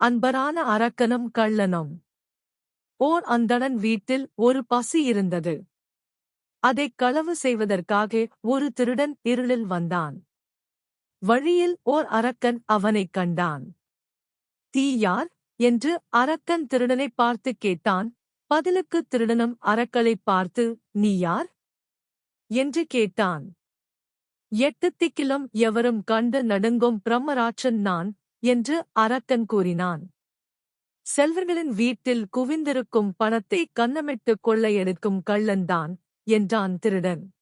அன்பரான அரக்கனும் கள்ளனும். ஓர் அந்தணன் வீட்டில் ஒரு பசி இருந்தது. அதைக் களவு செய்வதற்காக ஒரு திருடன் இருளில் வந்தான். வழியில் ஓர் அரக்கன் அவனைக் கண்டான். "தீ யார்?" என்று அரக்கன் திருடனைப் பார்த்துக் கேட்டான். பதிலுக்கு திருடனும் அரக்களைப் பார்த்து, "நீ யார்?" என்று கேட்டான். "எட்டு திக்கிலும் எவரும் கண்டு நடுங்கும் பிரம்மராட்சன் நான்" என்று அரக்கன் கூறினான். "செல்வர்களின் வீட்டில் குவிந்திருக்கும் பணத்தை கன்னமிட்டுக் கொள்ளையடிக்கும் கள்ளன்தான்" என்றான் திருடன்.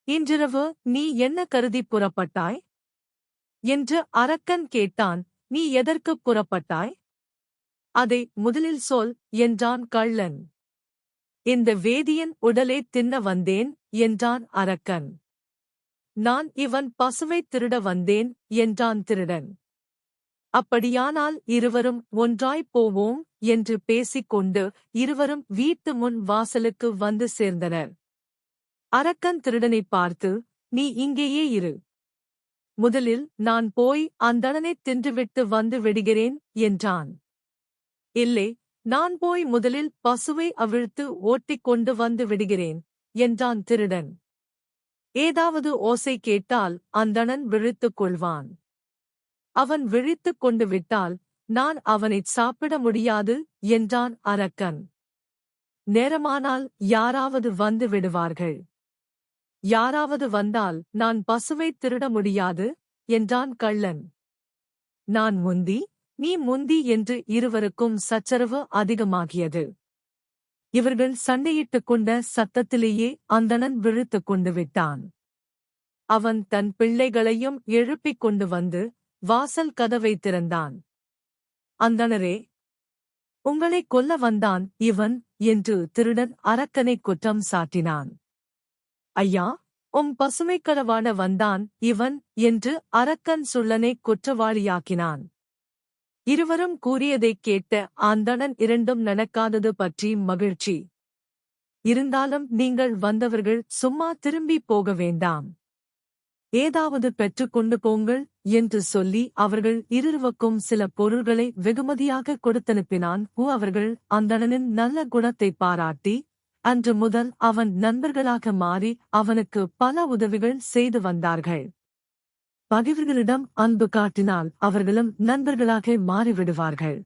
"இன்றிரவு நீ என்ன கருதிப் புறப்பட்டாய்?" என்று அரக்கன் கேட்டான். "நீ எதற்குப் புறப்பட்டாய்? அதை முதலில் சொல்" என்றான் கள்ளன். "இந்த வேதியன் உடலை தின்ன வந்தேன்" என்றான் அரக்கன். "நான் இவன் பசுவைத் திருட வந்தேன்" என்றான் திருடன். "அப்படியானால் இருவரும் ஒன்றாய்ப் போவோம்" என்று பேசிக்கொண்டு இருவரும் வீட்டு முன் வாசலுக்கு வந்து சேர்ந்தனர். அரக்கன் திருடனைப் பார்த்து, "நீ இங்கேயே இரு. முதலில் நான் போய் அந்தணனைத் தின்றுவிட்டு வந்து விடுகிறேன்" என்றான். "இல்லை, நான் போய் முதலில் பசுவை அவிழ்த்து ஓட்டிக் கொண்டு வந்து விடுகிறேன்" என்றான் திருடன். "ஏதாவது ஓசை கேட்டால் அந்தணன் விழித்துக் கொள்வான். அவன் விழித்துக் கொண்டு விட்டால் நான் அவனைச் சாப்பிட முடியாது" என்றான் அரக்கன். "நேரமானால் யாராவது வந்து விடுவார்கள். யாராவது வந்தால் நான் பசுவைத் திருட முடியாது" என்றான் கள்ளன். "நான் முந்தி, நீ முந்தி என்று இருவருக்கும் சச்சரவு அதிகமாகியது. இவர்கள் சண்டையிட்டுக் கொண்ட சத்தத்திலேயே அந்தணன் விழித்துக் கொண்டு விட்டான். அவன் தன் பிள்ளைகளையும் எழுப்பிக் கொண்டு வந்து வாசல் கதவைத் திறந்தான். "அந்தணரே, உங்களைக் கொல்ல வந்தான் இவன்" என்று திருடன் அரக்கனைக் குற்றம் சாட்டினான். "ஐயா, பசுமைக்களவாட வந்தான் இவன்" என்று அரக்கன் சுள்ளனைக் குற்றவாளியாக்கினான். இருவரும் கூறியதைக் கேட்ட அந்தணன் இரண்டும் நடக்காதது பற்றி மகிழ்ச்சி. "இருந்தாலும் நீங்கள் வந்தவர்கள் சும்மா திரும்பிப் போக வேண்டாம். ஏதாவது பெற்றுக்கொண்டு போங்கள்" என்று சொல்லி அவர்கள் இருவருக்கும் சில பொருள்களை வெகுமதியாக கொடுத்தனுப்பினான். அவர்கள் அந்தணனின் நல்ல குணத்தைப் பாராட்டி அன்று முதல் அவன் நண்பர்களாக மாறி அவனுக்கு பல உதவிகள் செய்து வந்தார்கள். பகைவர்களிடம் அன்பு காட்டினால் அவர்களும் நண்பர்களாக மாறிவிடுவார்கள்.